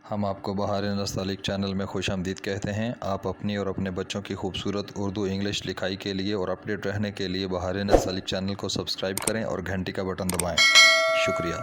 हम आपको बहार नस्तालिक चैनल में खुशामदीद कहते हैं। आप अपनी और अपने बच्चों की खूबसूरत उर्दू इंग्लिश लिखाई के लिए और अपडेट रहने के लिए बहार नस्तालिक चैनल को सब्सक्राइब करें और घंटी का बटन दबाएं। शुक्रिया।